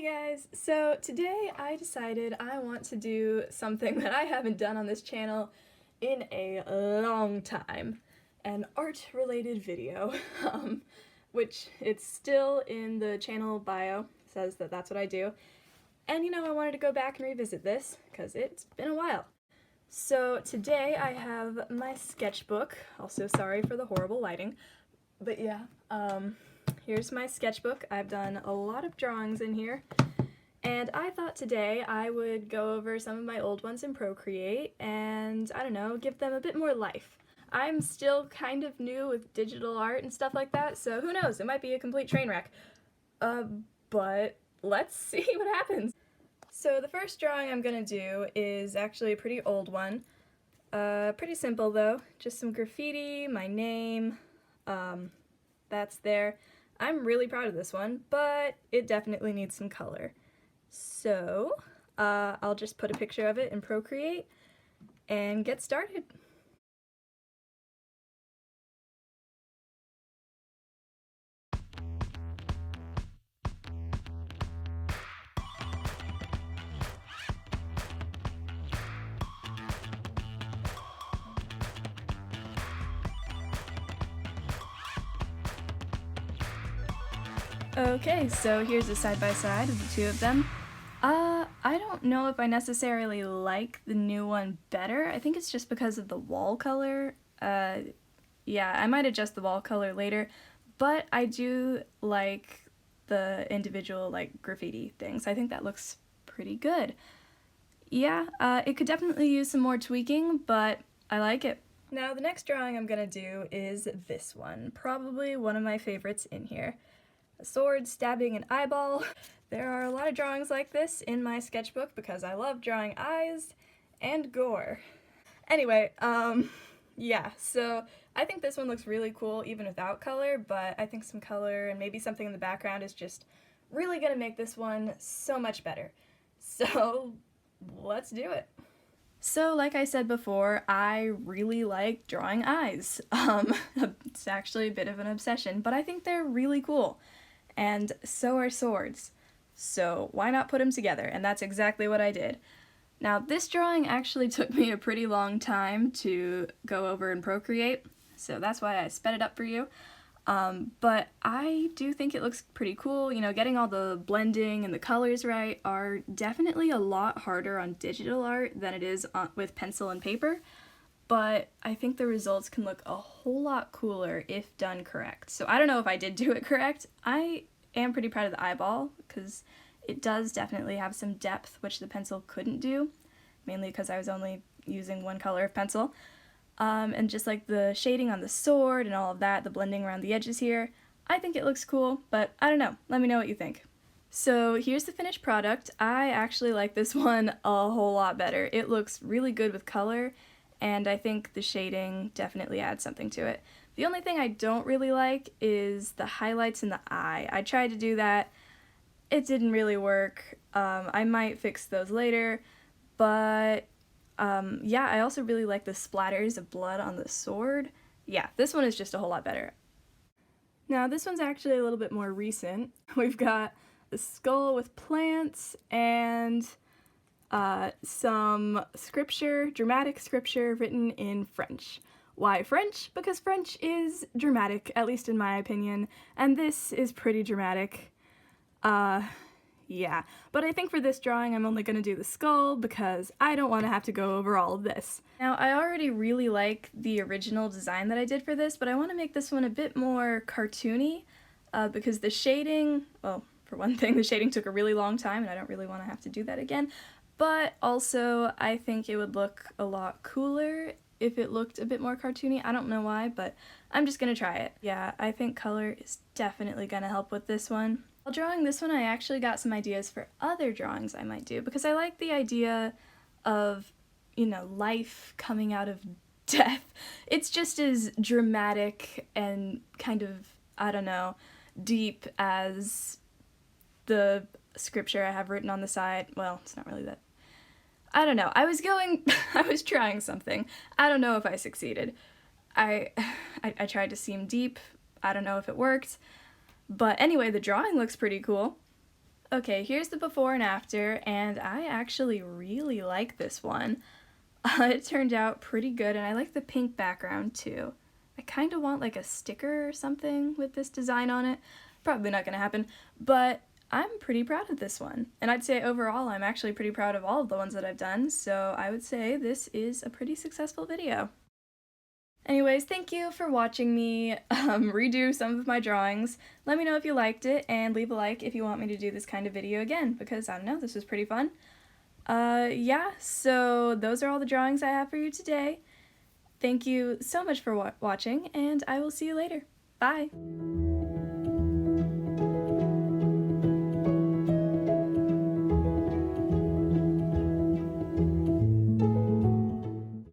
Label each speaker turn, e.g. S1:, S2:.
S1: Hey guys! So today I decided I want to do something that I haven't done on this channel in a long time. An art-related video, which it's still in the channel bio, says that that's what I do. And you know, I wanted to go back and revisit this, because it's been a while. So today I have my sketchbook, also sorry for the horrible lighting, but yeah, here's my sketchbook. I've done a lot of drawings in here, and I thought today I would go over some of my old ones in Procreate and, I don't know, give them a bit more life. I'm still kind of new with digital art and stuff like that, so who knows, it might be a complete train wreck. But let's see what happens. So the first drawing I'm gonna do is actually a pretty old one. Pretty simple though, just some graffiti, my name, that's there. I'm really proud of this one, but it definitely needs some color. So, I'll just put a picture of it in Procreate and get started. Okay, so here's a side-by-side of the two of them. I don't know if I necessarily like the new one better. I think it's just because of the wall color. Yeah, I might adjust the wall color later, but I do like the individual, like, graffiti things. I think that looks pretty good. Yeah, it could definitely use some more tweaking, but I like it. Now, the next drawing I'm gonna do is this one, probably one of my favorites in here. A sword stabbing an eyeball. There are a lot of drawings like this in my sketchbook because I love drawing eyes and gore. Anyway, yeah, so I think this one looks really cool even without color, but I think some color and maybe something in the background is just really gonna make this one so much better. So, let's do it. So, like I said before, I really like drawing eyes. It's actually a bit of an obsession, but I think they're really cool. And so are swords. So why not put them together? And that's exactly what I did. Now, this drawing actually took me a pretty long time to go over and Procreate, so that's why I sped it up for you. But I do think it looks pretty cool. You know, getting all the blending and the colors right are definitely a lot harder on digital art than it is with pencil and paper, but I think the results can look a whole lot cooler if done correct. So I don't know if I did do it correct. I am pretty proud of the eyeball, because it does definitely have some depth, which the pencil couldn't do, mainly because I was only using one color of pencil. And just like the shading on the sword and all of that, the blending around the edges here, I think it looks cool, but I don't know. Let me know what you think. So here's the finished product. I actually like this one a whole lot better. It looks really good with color, and I think the shading definitely adds something to it. The only thing I don't really like is the highlights in the eye. I tried to do that. It didn't really work. I might fix those later, but yeah, I also really like the splatters of blood on the sword. Yeah, this one is just a whole lot better. Now, this one's actually a little bit more recent. We've got the skull with plants and some scripture, dramatic scripture written in French. Why French? Because French is dramatic, at least in my opinion, and this is pretty dramatic. Yeah. But I think for this drawing I'm only gonna do the skull because I don't want to have to go over all of this. Now, I already really like the original design that I did for this, but I want to make this one a bit more cartoony, because the shading, well, for one thing, the shading took a really long time and I don't really want to have to do that again. But also, I think it would look a lot cooler if it looked a bit more cartoony. I don't know why, but I'm just gonna try it. Yeah, I think color is definitely gonna help with this one. While drawing this one, I actually got some ideas for other drawings I might do, because I like the idea of, you know, life coming out of death. It's just as dramatic and kind of, I don't know, deep as the scripture I have written on the side. Well, it's not really that. I don't know. I was trying something. I don't know if I succeeded. I tried to seem deep. I don't know if it worked. But anyway, the drawing looks pretty cool. Okay, here's the before and after, and I actually really like this one. It turned out pretty good, and I like the pink background too. I kind of want like a sticker or something with this design on it. Probably not gonna happen, but I'm pretty proud of this one. And I'd say overall I'm actually pretty proud of all of the ones that I've done, so I would say this is a pretty successful video. Anyways, thank you for watching me redo some of my drawings. Let me know if you liked it, and leave a like if you want me to do this kind of video again, because I don't know, this was pretty fun. Yeah, so those are all the drawings I have for you today. Thank you so much for watching, and I will see you later. Bye!